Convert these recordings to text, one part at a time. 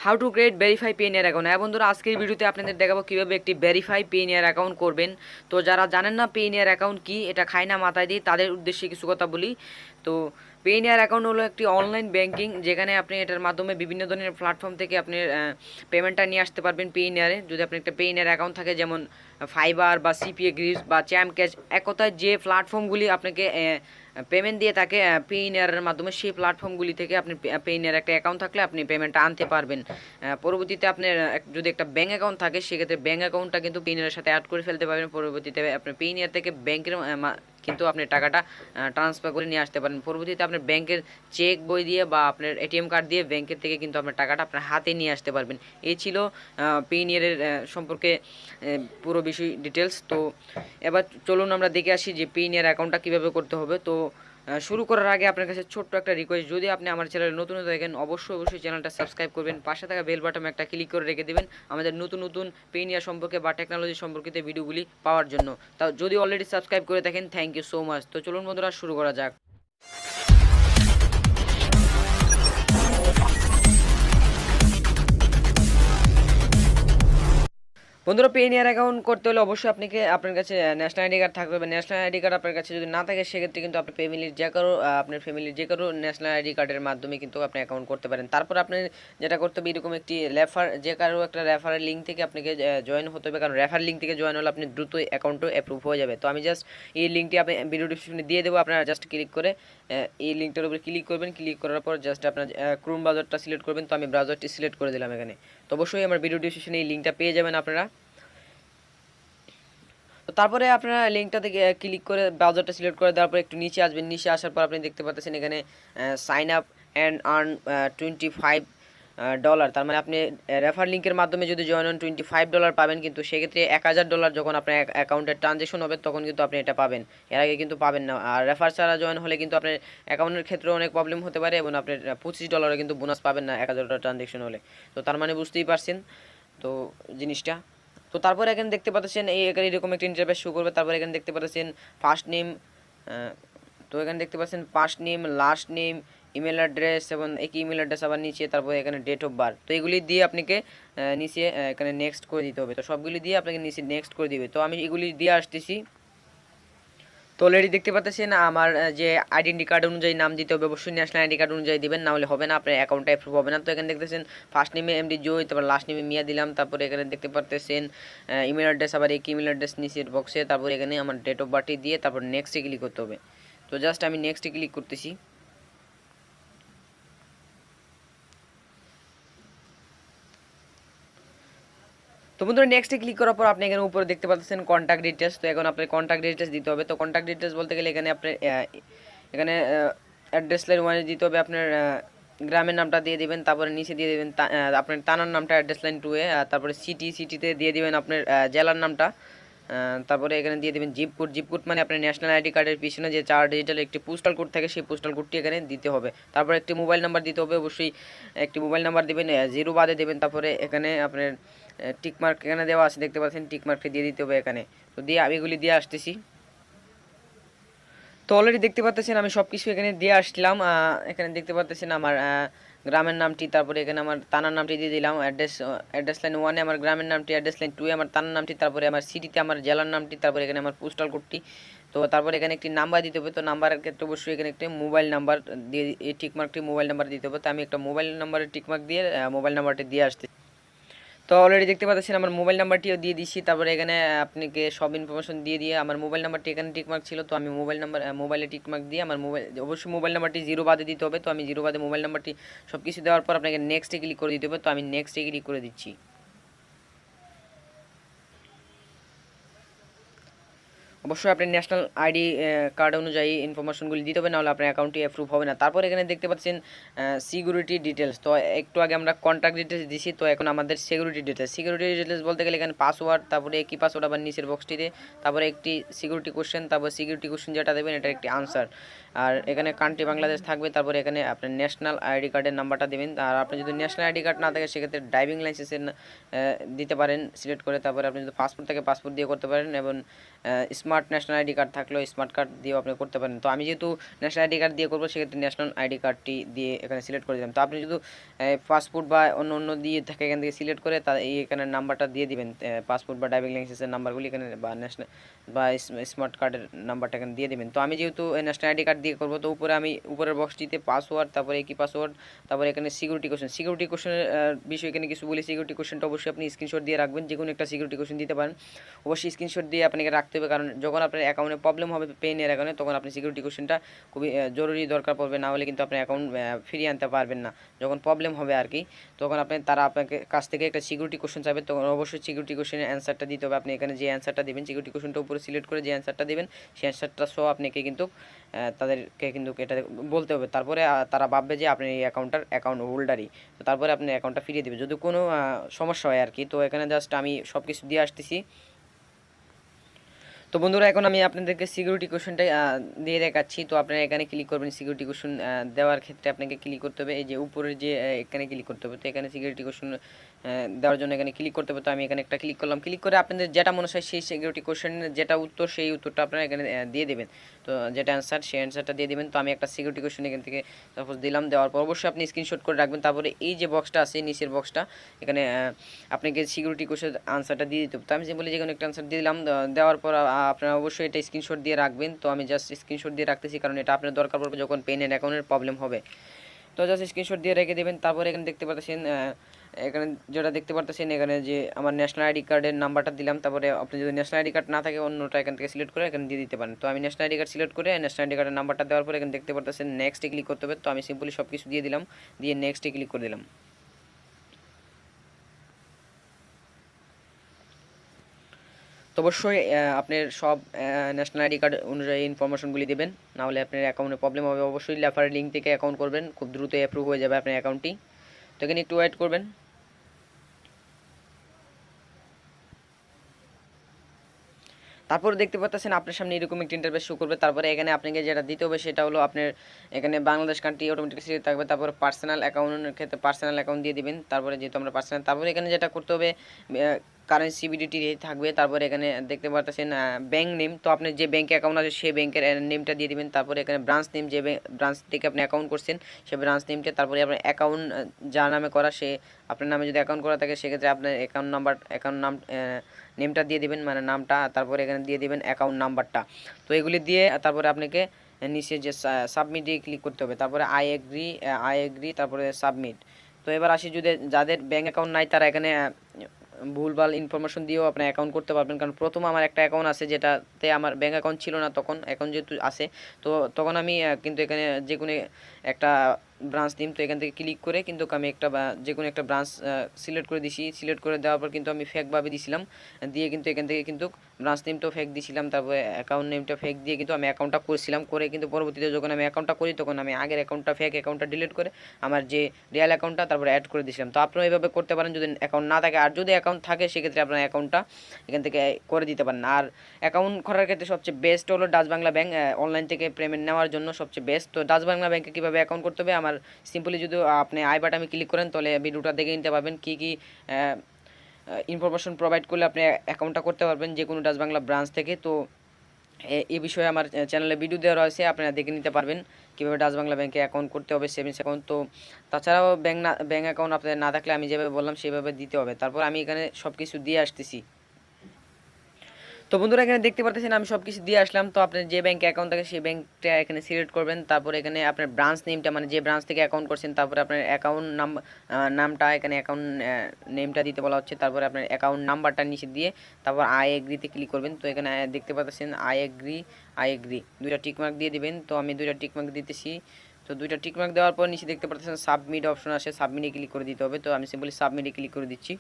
How to create verify Payoneer account. হ্যাঁ বন্ধুরা, আজকের ভিডিওতে আপনাদের দেখাবো কীভাবে একটি ভেরিফাই পেনিয়ার অ্যাকাউন্ট করবেন। তো যারা জানেন না পেনিয়ার অ্যাকাউন্ট কি, এটা খায় না মাথায় দিয়ে, তাদের উদ্দেশ্যে কিছু কথা বলি। তো পেনিয়ার অ্যাকাউন্ট হলো একটি অনলাইন ব্যাংকিং, যেখানে আপনি এটার মাধ্যমে বিভিন্ন ধরনের প্ল্যাটফর্ম থেকে আপনি পেমেন্টটা নিয়ে আসতে পারবেন পেনিয়ারে। যদি আপনার একটা পেনিয়ার অ্যাকাউন্ট থাকে, যেমন ফাইবার বা সিপিএ গ্রিপস বা চ্যাম ক্যাশ, এক কথায় যে প্ল্যাটফর্মগুলি আপনাকে পেমেন্ট দিয়ে থাকে পেইনিয়ারের মাধ্যমে, সেই প্ল্যাটফর্মগুলি থেকে আপনি পেইনিয়ার একটা অ্যাকাউন্ট থাকলে আপনি পেমেন্টটা আনতে পারবেন। পরবর্তীতে আপনার যদি একটা ব্যাঙ্ক অ্যাকাউন্ট থাকে, সেক্ষেত্রে ব্যাঙ্ক অ্যাকাউন্টটা কিন্তু পেইনিয়ারের সাথে অ্যাড করে ফেলতে পারবেন। পরবর্তীতে আপনার পেইনিয়ার থেকে ব্যাংকের কিন্তু আপনি টাকাটা ট্রান্সফার করে নিয়ে আসতে পারেন। পরবর্তীতে আপনার ব্যাংকের চেক বই দিয়ে বা আপনার এটিএম কার্ড দিয়ে ব্যাংকের থেকে কিন্তু আপনার টাকাটা আপনার হাতে নিয়ে আসতে পারবেন। এই ছিল পেইনিয়ারের সম্পর্কে পুরো বিষয় ডিটেলস। তো এবার চলুন আমরা দেখে আসি যে পেইনিয়ার অ্যাকাউন্টটা কীভাবে করতে হবে। তো শুরু করার আগে আপনার কাছে ছোট্ট একটা রিকোয়েস্ট, যদি আপনি আমার চ্যানেলে নতুন দেখেন, অবশ্যই চ্যানেলটা সাবস্ক্রাইব করবেন, পাশে থাকা বেল বাটনে একটা ক্লিক করে রেখে দেবেন আমাদের নতুন পেইনিয়ার সম্পর্কে বা টেকনোলজি সম্পর্কিত ভিডিওগুলি পাওয়ার জন্য। তা যদি অলরেডি সাবস্ক্রাইব করে থাকেন, থ্যাংক ইউ সো মাচ। তো চলুন বন্ধুরা, শুরু করা যাক। বন্ধুরা, পেইনিয়ার অ্যাকাউন্ট করতে হলে অবশ্যই আপনার কাছে ন্যাশনাল আইডি কার্ড থাকতে হবে। ন্যাশনাল আইডি কার্ড আপনার কাছে যদি না থাকে, সেক্ষেত্রে কিন্তু আপনার ফ্যামিলির যে কারো ন্যাশনাল আইডি কার্ডের মাধ্যমে কিন্তু আপনি অ্যাকাউন্ট করতে পারেন। তারপর আপনি যেটা করতে হবে, এরকম একটি যে কারো একটা রেফারেল লিঙ্ক থেকে আপনাকে জয়েন হতে হবে, কারণ রেফার লিঙ্ক থেকে জয়েন হলে আপনি দ্রুত অ্যাকাউন্টও অ্যাপ্রুভ হয়ে যাবে। তো আমি জাস্ট এই লিঙ্কটি আপনি ভিডিও ডিসক্রিপশনে দিয়ে দেবো, আপনারা জাস্ট ক্লিক করে এই লিঙ্কটার উপরে ক্লিক করবেন। ক্লিক করার পর জাস্ট আপনার ক্রোম ব্রাউজারটা সিলেক্ট করবেন। তো আমি ব্রাউজারটি সিলেক্ট করে দিলাম এখানে। তো অবশ্যই আমার ভিডিও ডিসক্রিপশনে এই লিঙ্কটা পেয়ে যাবেন আপনারা। তো তারপরে আপনারা লিঙ্কটাতে ক্লিক করে ব্রাউজারটা সিলেক্ট করে দেওয়ার পর একটু নিচে আসবেন। নিচে আসার পর আপনি দেখতে পাচ্ছেন এখানে সাইন আপ অ্যান্ড আর্ন $25। তার মানে আপনি রেফার লিঙ্কের মাধ্যমে যদি জয়েন হন $25 পাবেন, কিন্তু সেক্ষেত্রে $1000 যখন আপনার অ্যাকাউন্টের ট্রানজেকশন হবে তখন কিন্তু আপনি এটা পাবেন, এর আগে কিন্তু পাবেন না। আর রেফার ছাড়া জয়েন হলে কিন্তু আপনার অ্যাকাউন্টের ক্ষেত্রে অনেক প্রবলেম হতে পারে, এবং আপনার $25 কিন্তু বোনাস পাবেন না $1000 ট্রানজেকশন হলে। তো তার মানে বুঝতেই পারছেন তো জিনিসটা। তো তারপর এখানে দেখতে পাচ্ছেন এরকম একটা ইন্টারফেস শো করবে। তারপর এখানে দেখতে পাচ্ছেন ফার্স্ট নেম, তো এখানে দেখতে পাচ্ছেন first name, last name, email address, এবং একই ইমেল অ্যাড্রেস আবার নিচে, তারপর এখানে ডেট অফ বার্থ। তো এগুলি দিয়ে আপনাকে নিচে এখানে নেক্সট করে দিতে হবে। তো সবগুলি দিয়ে আপনাকে নিচে নেক্সট করে দিবে। তো আমি এগুলি দিয়ে আসতেছি। তো অলরেডি দেখতে পাচ্ছেন আমার যে আইডেন্টি কার্ড অনুযায়ী নাম দিতে হবে, অবশ্যই ন্যাশনাল আইডি কার্ড অনুযায়ী দিবেন, না হলে হবে না, আপনার অ্যাকাউন্টটা অ্যাপ্রুভ হবে না। তো এখানে দেখতেছেন ফার্স্ট নেমে এমডি জয়, তারপর লাস্ট নেমে মিয়া দিলাম। তারপরে এখানে দেখতে পাচ্ছেন ইমেল অ্যাড্রেস, আবার এক ইমেল অ্যাড্রেস নিচের বক্সে। তারপর এখানে আমার ডেট অফ বার্থ দিয়ে তারপর নেক্সটে ক্লিক করতে হবে। তো জাস্ট আমি নেক্সটে ক্লিক করতেছি। তো বন্ধুরা, নেক্সটে ক্লিক করার পর আপনি এখানে উপরে দেখতে পাচ্ছেন কন্ট্যাক্ট ডিটেলস। তো এখন আপনার কন্ট্যাক্ট ডিটেলস দিতে হবে। তো কন্ট্যাক্ট ডিটেলস বলতে গেলে এখানে আপনার এখানে অ্যাড্রেস লাইন 1-এ দিতে হবে আপনার গ্রামের নামটা দিয়ে দিবেন। তারপরে নিচে দিয়ে দেবেন আপনার থানার নামটা অ্যাড্রেস লাইন 2-এ। তারপরে সিটিতে দিয়ে দিবেন আপনার জেলার নামটা। তারপরে এখানে দিয়ে দেবেন জিপ কোড মানে আপনার ন্যাশনাল আইডি কার্ডের পিছনে যে 4 ডিজিটাল একটি পোস্টাল কোড থাকে, সেই পোস্টাল কোডটি এখানে দিতে হবে। তারপর একটি মোবাইল নাম্বার দিতে হবে, অবশ্যই একটি মোবাইল নাম্বার দেবেন, 0 বাদে দেবেন। তারপরে এখানে আপনার টিকমার্ক এখানে দেওয়া আছে, দেখতে পাচ্ছেন টিকমার্কটি দিয়ে দিতে হবে এখানে। তো দিয়ে আমি এগুলি দিয়ে আসতেছি। তো অলরেডি দেখতে পাচ্ছেন আমি সব কিছু এখানে দিয়ে আসলাম। এখানে দেখতে পাচ্ছেন আমার গ্রামের নামটি, তারপরে এখানে আমার থানার নামটি দিয়ে দিলাম। অ্যাড্রেস লাইন 1-এ আমার গ্রামের নামটি, অ্যাড্রেস লাইন 2-এ আমার থানার নামটি, তারপরে আমার সিটিতে আমার জেলার নামটি, তারপরে এখানে আমার পোস্টাল কোডটি। তো তারপরে এখানে একটি নাম্বার দিতে হবে। তো নাম্বারের ক্ষেত্রে অবশ্যই এখানে একটি মোবাইল নাম্বার দিয়ে, এই টিকমার্কটি মোবাইল নাম্বার দিতে হবে। তো আমি একটা মোবাইল নাম্বারের টিকমার্ক দিয়ে মোবাইল নাম্বারটি দিয়ে আসতে। তো অলরেডি দেখতে পাচ্ছেন আমার মোবাইল নাম্বারটিও দিয়ে দিচ্ছি। তারপরে এখানে আপনাকে সব ইনফরমেশন দিয়ে আমার মোবাইল নাম্বারটি এখানে টিকমার্ক ছিল, তো আমি মোবাইলে টিকমার্ক দিয়ে আমার অবশ্যই মোবাইল নাম্বারটি 0 বাদে দিতে হবে। তো আমি 0 বাদে মোবাইল নাম্বারটি সব কিছু দেওয়ার পর আপনাকে নেক্সটে ক্লিক করে দিতে হবে। তো আমি নেক্সটে ক্লিক করে দিচ্ছি। অবশ্যই আপনার ন্যাশনাল আইডি কার্ড অনুযায়ী ইনফরমেশনগুলি দিতে হবে, নাহলে আপনার অ্যাকাউন্টটি অ্যাপ্রুভ হবে না। তারপর এখানে দেখতে পাচ্ছেন সিকিউরিটি ডিটেলস। তো একটু আগে আমরা কন্ট্যাক্ট ডিটেলস দিছি, তো এখন আমাদের সিকিউরিটি ডিটেলস বলতে গেলে এখানে পাসওয়ার্ড, তারপরে একই পাসওয়ার্ড আবার নিচের বক্সটিতে, তারপরে একটি সিকিউরিটি কোশ্চেন, তারপর সিকিউরিটি কোশ্চেন যেটা দেবেন এটার একটি আনসার। আর এখানে কান্ট্রি বাংলাদেশ থাকবে, তারপরে এখানে আপনার ন্যাশনাল আইডি কার্ডের নাম্বারটা দেবেন। আর আপনি যদি ন্যাশনাল আইডি কার্ড না থাকে সেক্ষেত্রে ড্রাইভিং লাইসেন্সের দিতে পারেন সিলেক্ট করে। তারপরে আপনি যদি পাসপোর্ট থাকে পাসপোর্ট দিয়ে করতে পারেন, এবং স্মার্ট ন্যাশনাল আইডি কার্ড থাকলেও স্মার্ট কার্ড দিয়েও আপনি করতে পারেন। তো আমি যেহেতু ন্যাশনাল আইডি কার্ড দিয়ে করবো সেক্ষেত্রে ন্যাশনাল আইডি কার্ডটি দিয়ে এখানে সিলেক্ট করে দিলাম। তো আপনি যদি পাসপোর্ট বা অন্য অন্য দিয়ে থাকে এখান থেকে সিলেক্ট করে এই এখানে নাম্বারটা দিয়ে দিবেন, পাসপোর্ট বা ড্রাইভিং লাইসেন্সের নাম্বারগুলি এখানে, বা ন্যাশনাল বা স্মার্ট কার্ডের নাম্বারটা এখানে দিয়ে দেবেন। তো আমি যেহেতু ন্যাশনাল আইডি কার্ড দিয়ে করবো, তো উপরের বক্সটিতে পাসওয়ার্ড, তারপরে কি পাসওয়ার্ড, তারপরে এখানে সিকিউরিটি কোশ্চেনের বিষয় এখানে কিছু বলি। সিকিউরিটি কোশ্চেনটা অবশ্যই আপনি স্ক্রিনশট দিয়ে রাখবেন, যে কোনো একটা সিকিউরিটি কোশ্চেন দিতে পারেন, অবশ্যই স্ক্রিনশট দিয়ে আপনাকে রাখতে হবে, কারণ যখন আপনার অ্যাকাউন্টে প্রবলেম হবে পেইনের অ্যাকাউন্টে, তখন আপনি সিকিউরিটি কোশ্চেনটা খুবই জরুরি দরকার পড়বে, না হলে কিন্তু আপনি অ্যাকাউন্ট ফিরিয়ে আনতে পারবেন না। যখন প্রবলেম হবে আর কি, তখন তারা আপনাকে কাছ থেকে একটা সিকিউরিটি কোশ্চেন চাইবে, তখন অবশ্যই সিকিউরিটি কোশ্চেনের অ্যান্সারটা দিতে হবে। আপনি এখানে যে অ্যান্সারটা দেবেন, সিকিউরিটি কোশ্চেনটা উপরে সিলেক্ট করে যে অ্যান্সারটা দেবেন, সেই অ্যান্সারটা সহ আপনাকে কিন্তু তাদেরকে কিন্তু এটা বলতে হবে। তারপরে তারা ভাববে যে আপনি এই অ্যাকাউন্ট হোল্ডারই, তো তারপরে আপনি অ্যাকাউন্টটা ফিরিয়ে দেবে যদি কোনো সমস্যা হয় আর কি। তো এখানে জাস্ট আমি সব কিছু দিয়ে আসতেছি। তো বন্ধুরা, এখন আমি আপনাদেরকে সিকিউরিটি কোশ্চেনটা দিয়ে দেখাচ্ছি। তো আপনারা এখানে ক্লিক করবেন। সিকিউরিটি কোশ্চেন দেওয়ার ক্ষেত্রে আপনাকে ক্লিক করতে হবে, এই যে উপরের যে এখানে ক্লিক করতে হবে। তো এখানে সিকিউরিটি কোশ্চেন দেওয়ার জন্য এখানে ক্লিক করতে হবে। তো আমি এখানে একটা ক্লিক করলাম। ক্লিক করে আপনাদের যেটা মনে হয় সেই সিকিউরিটি কোশ্চেনের যেটা উত্তর, সেই উত্তরটা আপনারা এখানে দিয়ে দেবেন। তো যেটা অ্যান্সার, সেই অ্যান্সারটা দিয়ে দেবেন। তো আমি একটা সিকিউরিটি কোশ্চেন এখান থেকে সাপোজ দিলাম। দেওয়ার পর অবশ্যই আপনি স্ক্রিনশট করে রাখবেন। তারপরে এই যে বক্সটা আছে, নিচের বক্সটা, এখানে আপনাকে সিকিউরিটি কোশ্চেন আনসারটা দিয়ে দিতে হবে। তো আমি সিম্পলি যে কোনো একটা আনসার দিয়ে দিলাম। দেওয়ার পর আপনারা অবশ্যই এটা স্ক্রিনশট দিয়ে রাখবেন। তো আমি জাস্ট স্ক্রিনশট দিয়ে রাখতেছি, কারণ এটা আপনার দরকার পড়বে যখন পেনের অ্যাকাউন্টের প্রবলেম হবে। তো জাস্ট স্ক্রিনশট দিয়ে রেখে দেবেন। তারপরে এখানে দেখতে পাচ্ছেন, এখানে যেটা দেখতে পাচ্ছেন, এখানে যে আমার ন্যাশনাল আইডি কার্ডের নাম্বারটা দিলাম। তারপরে আপনি যদি ন্যাশনাল আইডি কার্ড না থাকে অন্যটা এখান থেকে সিলেক্ট করে এখানে দিয়ে দিতে পারেন। তো আমি ন্যাশনাল আইডি কার্ড সিলেক্ট করে ন্যাশনাল আইডি কার্ডের নাম্বারটা দেওয়ার পরে এখানে দেখতে পাচ্ছেন নেক্সটে ক্লিক করতে হবে। তো আমি সিম্পলি সব কিছু দিয়ে দিলাম, দিয়ে নেক্সটে ক্লিক করে দিলাম। তো অবশ্যই আপনার সব ন্যাশনাল আইডি কার্ড অনুযায়ী ইনফরমেশনগুলি দেবেন, নাহলে আপনার অ্যাকাউন্টে প্রবলেম হবে। অবশ্যই রেফারেল লিঙ্ক থেকে অ্যাকাউন্ট করবেন, খুব দ্রুত অ্যাপ্রুভ হয়ে যাবে আপনার অ্যাকাউন্টটি। তো এখানে একটু ওয়েট করবেন। তারপর দেখতে পাচ্ছেন আপনার সামনে এরকম একটি ইন্টারফেস শো করবে। তারপরে এখানে আপনাকে যেটা দিতে হবে সেটা হলো আপনার এখানে বাংলাদেশ কান্ট্রি অটোমেটিক সিলেক্ট থাকবে। তারপরে পার্সোনাল অ্যাকাউন্টের ক্ষেত্রে পার্সোনাল অ্যাকাউন্ট দিয়ে দিবেন। তারপরে যেহেতু আমরা পার্সোনাল, তারপরে এখানে যেটা করতে হবে কারেন্ট সিবিডিটি থাকবে। তারপরে এখানে দেখতে পাচ্ছেন ব্যাঙ্ক নেম। তো আপনার যে ব্যাঙ্ক অ্যাকাউন্ট আছে সেই ব্যাঙ্কের নেমটা দিয়ে দিবেন। তারপরে এখানে ব্রাঞ্চ নেম, যে ব্রাঞ্চ থেকে আপনি অ্যাকাউন্ট করছেন সেই ব্রাঞ্চ নেমটা। তারপরে আপনার অ্যাকাউন্ট যার নামে করা, সে আপনার নামে যদি অ্যাকাউন্ট করা থাকে সেক্ষেত্রে আপনার অ্যাকাউন্ট নাম নেমটা দিয়ে দিবেন, মানে নামটা। তারপরে এখানে দিয়ে দিবেন অ্যাকাউন্ট নাম্বারটা। তো এগুলি দিয়ে তারপরে আপনাকে নিচে যে সাবমিটে ক্লিক করতে হবে। তারপরে আই এগ্রি, তারপরে সাবমিট। তো এবার আসি, যদি যাদের ব্যাঙ্ক অ্যাকাউন্ট নাই তারা এখানে ভুলভাল ইনফরমেশন দিয়েও আপনার অ্যাকাউন্ট করতে পারবেন। কারণ প্রথম আমার একটা অ্যাকাউন্ট আছে যেটাতে আমার ব্যাঙ্ক অ্যাকাউন্ট ছিল না, তখন এখন যেহেতু আছে, তো তখন আমি কিন্তু এখানে যে কোনো একটা ব্রাঞ্চ নিম। তো এখান থেকে ক্লিক করে কিন্তু আমি একটা যে কোনো একটা ব্রাঞ্চ সিলেক্ট করে দিছি। সিলেক্ট করে দেওয়ার পর কিন্তু আমি ফেকভাবে দিছিলাম, দিয়ে কিন্তু এখান থেকে কিন্তু ব্রাঞ্চ নেমটাও ফেক দিছিলাম, তারপরে অ্যাকাউন্ট নেমটা ফেক দিয়ে কিন্তু আমি অ্যাকাউন্টটা করছিলাম। করে কিন্তু পরবর্তীতে যখন আমি অ্যাকাউন্টটা করি, তখন আমি আগের ফেক অ্যাকাউন্টটা ডিলিট করে আমার যে রিয়েল অ্যাকাউন্টটা তারপরে অ্যাড করে দিয়েছিলাম। তো আপনারা এইভাবে করতে পারেন যদি অ্যাকাউন্ট না থাকে। আর যদি অ্যাকাউন্ট থাকে সেক্ষেত্রে আপনার অ্যাকাউন্টটা এখান থেকে করে দিতে পারেন। আর অ্যাকাউন্ট করার ক্ষেত্রে সবচেয়ে বেস্ট হলো ডাচ বাংলা ব্যাংক, অনলাইন থেকে পেমেন্ট নেওয়ার জন্য সবচেয়ে বেস্ট। তো ডাচ বাংলা ব্যাংকে কীভাবে অ্যাকাউন্ট করতে হবে, আমার সিম্পলি যদি আপনি আই বাটনে ক্লিক করেন তাহলে ভিডিওটা দেখে নিতে পারবেন কী কী ইনফরমেশন প্রোভাইড করলে আপনি অ্যাকাউন্টটা করতে পারবেন যে কোনো ডাচ বাংলা ব্রাঞ্চ থেকে। তো এই বিষয়ে আমার চ্যানেলে ভিডিও দেওয়া রয়েছে, আপনারা দেখে নিতে পারবেন কীভাবে ডাচ বাংলা ব্যাংকে অ্যাকাউন্ট করতে হবে, সেভিংস অ্যাকাউন্ট। তো তাছাড়াও ব্যাংক অ্যাকাউন্ট আপনাদের না থাকলে আমি যেভাবে বললাম সেভাবে দিতে হবে। তারপর আমি এখানে সব কিছু দিয়ে আসতেছি। তো বন্ধুরা, এখানে দেখতে পাচ্ছেন আমি সব কিছু দিয়ে আসলাম। তো আপনার যে ব্যাঙ্কে অ্যাকাউন্ট থাকে সেই ব্যাঙ্কটা এখানে সিলেক্ট করবেন। তারপর এখানে আপনার ব্রাঞ্চ নেমটা, মানে যে ব্রাঞ্চ থেকে অ্যাকাউন্ট করছেন, তারপরে আপনার অ্যাকাউন্ট নামটা এখানে অ্যাকাউন্ট নেমটা দিতে বলা হচ্ছে। তারপরে আপনার অ্যাকাউন্ট নাম্বারটা নিচে দিয়ে তারপর আই এগ্রিতে ক্লিক করবেন। তো এখানে দেখতে পাচ্ছেন আই এগ্রি দুইটা টিকমার্ক দিয়ে দিবেন। তো আমি দুইটা টিকমার্ক দিতেছি। তো দুইটা টিকমার্ক দেওয়ার পর নিচে দেখতে পাচ্ছেন সাবমিট অপশন আসে, সাবমিটে ক্লিক করে দিতে হবে। তো আমি সিম্পলি সাবমিটে ক্লিক করে দিচ্ছি।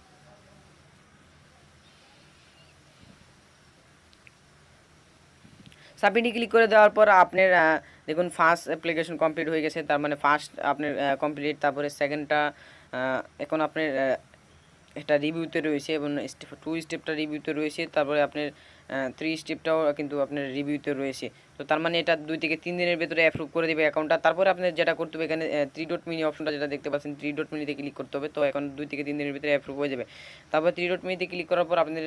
সাবমিটে ক্লিক করে দেওয়ার পর আপনার দেখুন ফার্স্ট অ্যাপ্লিকেশন কমপ্লিট হয়ে গেছে, তার মানে ফার্স্ট আপনার কমপ্লিট। তারপরে সেকেন্ডটা এখন আপনার একটা রিভিউতে রয়েছে এবং 2 স্টেপটা রিভিউতে রয়েছে। তারপরে আপনার থ্রি স্টেপটাও কিন্তু আপনার রিভিউতে রয়েছে। তো তার মানে এটা 2 থেকে 3 দিনের ভেতরে অ্যাপ্রুভ করে দেবে অ্যাকাউন্টটা। তারপরে আপনার যেটা করতে হবে এখানে 3 ডট মিনি অপশনটা যেটা দেখতে পাচ্ছেন 3 ডট মিনিতে ক্লিক করতে হবে। তো এখন 2 থেকে 3 দিনের ভিতরে অ্যাপ্রুভ হয়ে যাবে। তারপর 3 ডট মিনিতে ক্লিক করার পর আপনাদের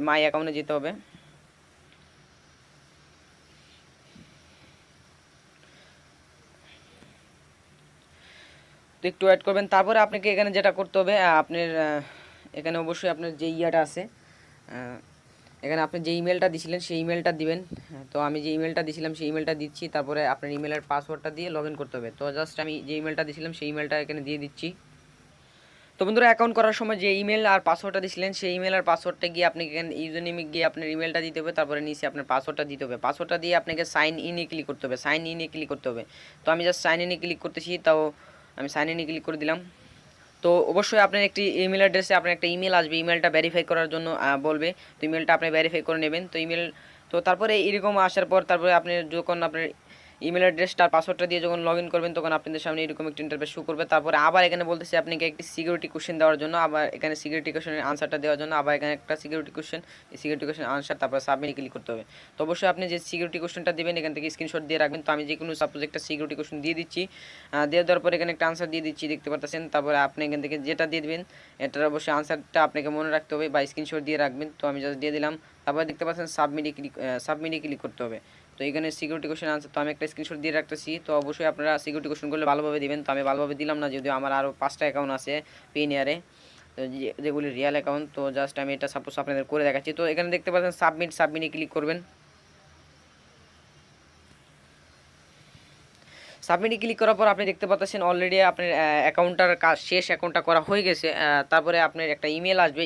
মাই অ্যাকাউন্টে যেতে হবে। তো একটু ওয়েট করবেন। তারপরে আপনাকে এখানে যেটা করতে হবে আপনার এখানে অবশ্যই আপনার যে ইয়াটা আছে এখানে আপনি যে ইমেলটা দিয়েছিলেন সেই ইমেলটা দিবেন। তো আমি যে ইমেলটা দিয়েছিলাম সেই ইমেলটা দিচ্ছি। তারপরে আপনার ইমেলের পাসওয়ার্ডটা দিয়ে লগ ইন করতে হবে। তো জাস্ট আমি যে ইমেলটা দিয়েছিলাম সেই ইমেলটা এখানে দিয়ে দিচ্ছি। তো বন্ধুরা অ্যাকাউন্ট করার সময় যে ইমেল আর পাসওয়ার্ডটা দিয়েছিলেন সেই ইমেল আর পাসওয়ার্ডটা গিয়ে আপনি এখানে ইউজার নেমে গিয়ে আপনার ইমেলটা দিতে হবে। তারপরে নিচে আপনার পাসওয়ার্ডটা দিতে হবে। পাসওয়ার্ডটা দিয়ে আপনাকে সাইন ইনে ক্লিক করতে হবে। সাইন ইনে ক্লিক করতে হবে। তো আমি জাস্ট সাইন ইনে ক্লিক করতেছি। তাও আমি সাইন ইনে ক্লিক করে দিলাম। তো অবশ্যই আপনার একটি ইমেল অ্যাড্রেসে আপনার একটা ইমেল আসবে। ইমেলটা ভেরিফাই করার জন্য বলবে। তো ইমেলটা আপনি ভেরিফাই করে নেবেন। তো ইমেল তো তারপরে এরকম আসার পর তারপরে আপনি যখন আপনার ইমেল অ্যাড্রেসটা আর পাসওয়ার্ডটা দিয়ে যখন লগ ইন করবেন তখন আপনাদের সামনে এরকম একটি ইন্টারফেস শো করবে। তারপরে আবার এখানে বলতেছে আপনাকে একটি সিকিউরিটি কোশ্চেন দেওয়ার জন্য, আবার এখানে সিকিউরিটি কোশ্চেনের আনসারটা দেওয়ার জন্য আবার এখানে একটা সিকিউরিটি কোশ্চেন, এই সিকিউরিটি কোশ্চেন আনসার তারপর সাবমিট ক্লিক করতে হবে। তো অবশ্যই আপনি যে সিকিউরিটি কোশ্চেনটা দেবেন এখান থেকে স্ক্রিনশট দিয়ে রাখবেন। তো আমি যে কোনো সাপোজ একটা সিকিউরিটি কোশ্চেন দিয়ে দিচ্ছি, দিয়ে দেওয়ার পর এখানে একটা আনসার দিয়ে দিচ্ছি দেখতে পাচ্ছেন। তারপরে আপনি এখান থেকে যেটা দিয়ে দেবেন এটার অবশ্যই আনসারটা আপনাকে মনে রাখতে হবে বা স্ক্রিনশট দিয়ে রাখবেন। তো আমি জাস্ট দিয়ে দিলাম। তারপরে দেখতে পাচ্ছেন সাবমিটে ক্লিক করতে হবে। তো এখানে সিকিউরিটি কোশ্চেন আনসার তো আমি একটা স্ক্রিনশট দিয়ে রাখতেছি। তো অবশ্যই আপনারা সিকিউরিটি কোশ্চেনগুলো ভালোভাবে দিবেন। তো আমি ভালোভাবে দিলাম না, যদিও আমার আরও 5টা অ্যাকাউন্ট আছে পেনিয়ারে, তো যেগুলি রিয়েল অ্যাকাউন্ট। তো জাস্ট আমি এটা সাপোজ আপনাদের করে দেখাচ্ছি। তো এখানে দেখতে পাচ্ছেন সাবমিটে ক্লিক করবেন। সাবমিটে ক্লিক করার পর আপনি দেখতে পাচ্ছেন অলরেডি আপনার অ্যাকাউন্টটার কাজ শেষ, অ্যাকাউন্টটা করা হয়ে গেছে। তারপরে আপনার একটা ইমেল আসবে,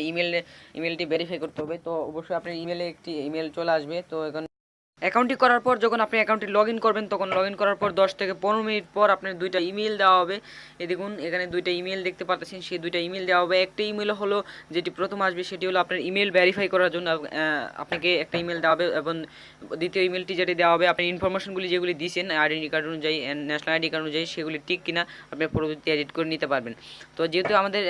ইমেলটি ভেরিফাই করতে হবে। তো অবশ্যই আপনার ইমেলে একটি ইমেল চলে আসবে। তো এখন অ্যাকাউন্টটি করার পর যখন আপনি অ্যাকাউন্টটি লগ ইন করবেন তখন লগ ইন করার পর 10 থেকে 15 মিনিট পর আপনার 2টা ইমেল দেওয়া হবে। এই দেখুন এখানে 2টা ইমেল দেখতে পাচ্ছেন, সেই 2টা ইমেল দেওয়া হবে। একটা ইমেল হলো যেটি প্রথম আসবে সেটি হলো আপনার ইমেল ভেরিফাই করার জন্য আপনাকে একটা ইমেল দেওয়া হবে, এবং দ্বিতীয় ইমেলটি যেটি দেওয়া হবে আপনার ইনফরমেশনগুলি যেগুলি দিয়েছেন আইডেন্টি কার্ড অনুযায়ী, ন্যাশনাল আইডি কার্ড অনুযায়ী সেগুলি ঠিক কিনা আপনি পরবর্তী এডিট করে নিতে পারবেন। তো যেহেতু আমাদের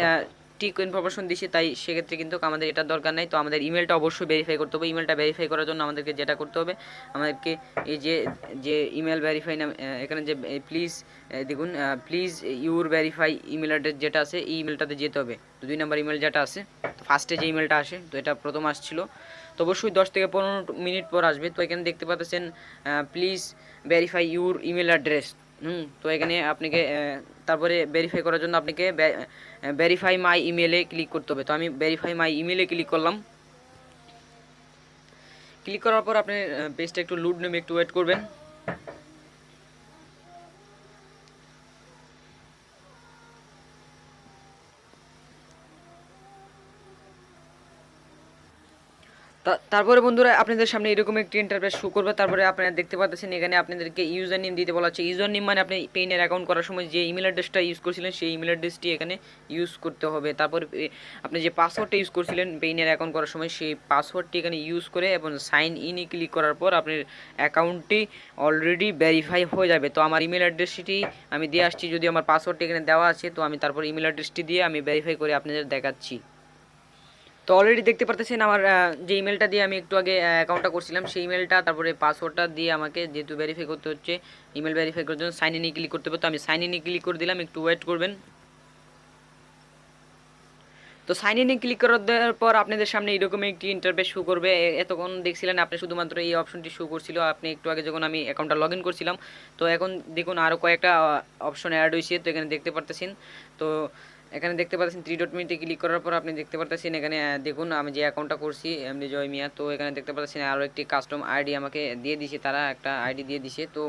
ঠিক ইনফরমেশন দিছি তাই সেক্ষেত্রে কিন্তু আমাদের এটার দরকার নাই। তো আমাদের ইমেলটা অবশ্যই ভেরিফাই করতে হবে। ইমেলটা ভেরিফাই করার জন্য আমাদেরকে যেটা করতে হবে, আমাদেরকে এই যে ইমেল ভেরিফাই নাম এখানে যে প্লিজ দেখুন please your verify email address যেটা আছে এই ইমেলটাতে যেতে হবে। তো 2 নম্বর ইমেল যেটা আছে, ফার্স্টে যে ইমেলটা আসে, তো এটা প্রথম আসছিল। তো অবশ্যই 10 থেকে 15 মিনিট পর আসবে। তো এখানে দেখতে পাচ্ছেন please verify your email address. তো এখানে আপনাকে তারপরে ভেরিফাই করার জন্য আপনাকে ভেরিফাই মাই ইমেলে ক্লিক করতে হবে। তো আমি ভেরিফাই মাই ইমেলে ক্লিক করলাম। ক্লিক করার পর আপনি পেজটা একটু লোড নেবে, একটু ওয়েট করবেন। তারপরে বন্ধুরা আপনাদের সামনে এরকম একটি ইন্টারফেস শো করবে। তারপরে আপনারা দেখতে পাচ্ছেন এখানে আপনাদেরকে ইউজার নেম দিতে বলা হচ্ছে। ইউজার নেম মানে আপনি পেইনের অ্যাকাউন্ট করার সময় যে ইমেল অ্যাড্রেসটা ইউজ করছিলেন সেই ইমেল অ্যাড্রেসটি এখানে ইউজ করতে হবে। তারপরে আপনি যে পাসওয়ার্ডটা ইউজ করছিলেন পেইনের অ্যাকাউন্ট করার সময় সেই পাসওয়ার্ডটি এখানে ইউজ করে এবং সাইন ইনে ক্লিক করার পর আপনার অ্যাকাউন্টটি অলরেডি ভেরিফাই হয়ে যাবে। তো আমার ইমেল অ্যাড্রেসটি আমি দিয়ে আসছি, যদি আমার পাসওয়ার্ডটি এখানে দেওয়া আছে। তো আমি তারপর ইমেল অ্যাড্রেসটি দিয়ে আমি ভেরিফাই করে আপনাদের দেখাচ্ছি। তো অলরেডি দেখতে পারতেছেন আমার যে ইমেলটা দিয়ে আমি একটু আগে অ্যাকাউন্টটা করছিলাম সেই ইমেলটা, তারপরে পাসওয়ার্ডটা দিয়ে আমাকে যেহেতু ভেরিফাই করতে হচ্ছে, ইমেল ভেরিফাই করার জন্য সাইন ইনে ক্লিক করতে হবে। তো আমি সাইন ইনে ক্লিক করে দিলাম, একটু ওয়েট করবেন। তো সাইন ইনে ক্লিক করার পর আপনাদের সামনে এরকম একটি ইন্টারফেস শো করবে। এতক্ষণ দেখছিলেন আপনি শুধুমাত্র এই অপশনটি শো করছিল আপনি একটু আগে যখন আমি অ্যাকাউন্টটা লগ ইন করছিলাম। তো এখন দেখুন আরও কয়েকটা অপশন অ্যাড হয়েছে। তো এখানে দেখতে পারতেছেন, তো এখানে দেখতে পাচ্ছেন 3 ডট মিনিটে ক্লিক করার পর আপনি দেখতে পারতেছেন এখানে দেখুন আমি যে অ্যাকাউন্টটা করছি এমডি জয় মিয়া। তো এখানে দেখতে পাচ্ছেন আরও একটি কাস্টম আইডি আমাকে দিয়ে দিছে, তারা একটা আইডি দিয়ে দিছে। তো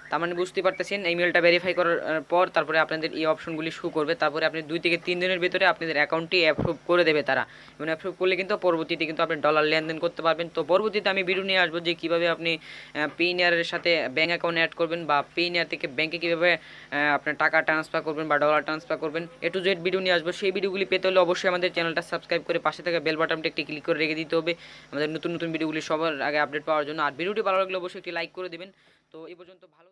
তার মানে বুঝতে পারতেছেন ইমেলটা ভেরিফাই করার পর তারপরে আপনাদের এই অপশনগুলি শো করবে। তারপরে আপনি 2 থেকে 3 দিনের ভিতরে আপনাদের অ্যাকাউন্টটি অ্যাপ্রুভ করে দেবে তারা, এবং অ্যাপ্রুভ করলে কিন্তু পরবর্তীতে কিন্তু আপনি ডলার লেনদেন করতে পারবেন। তো পরবর্তীতে আমি ভিডিও নিয়ে আসবো যে কীভাবে আপনি পেইনিয়ারের সাথে ব্যাঙ্ক অ্যাকাউন্ট অ্যাড করবেন বা পেইনিয়ার থেকে ব্যাঙ্কে কীভাবে আপনার টাকা ট্রান্সফার করবেন বা ডলার ট্রান্সফার করবেন, A to Z ভিডিও নিয়ে আসবো। সেই ভিডিওগুলি পেতে হলে অবশ্যই আমাদের চ্যানেলটা সাবস্ক্রাইব করে পাশে থাকা বেল বাটনটা একটি ক্লিক করে রেখে দিতে হবে আমাদের নতুন নতুন ভিডিওগুলি সবার আগে আপডেট পাওয়ার জন্য। আর ভিডিওটি ভালো লাগলে অবশ্যই একটি লাইক করে দেবেন। তো এই পর্যন্ত ভালো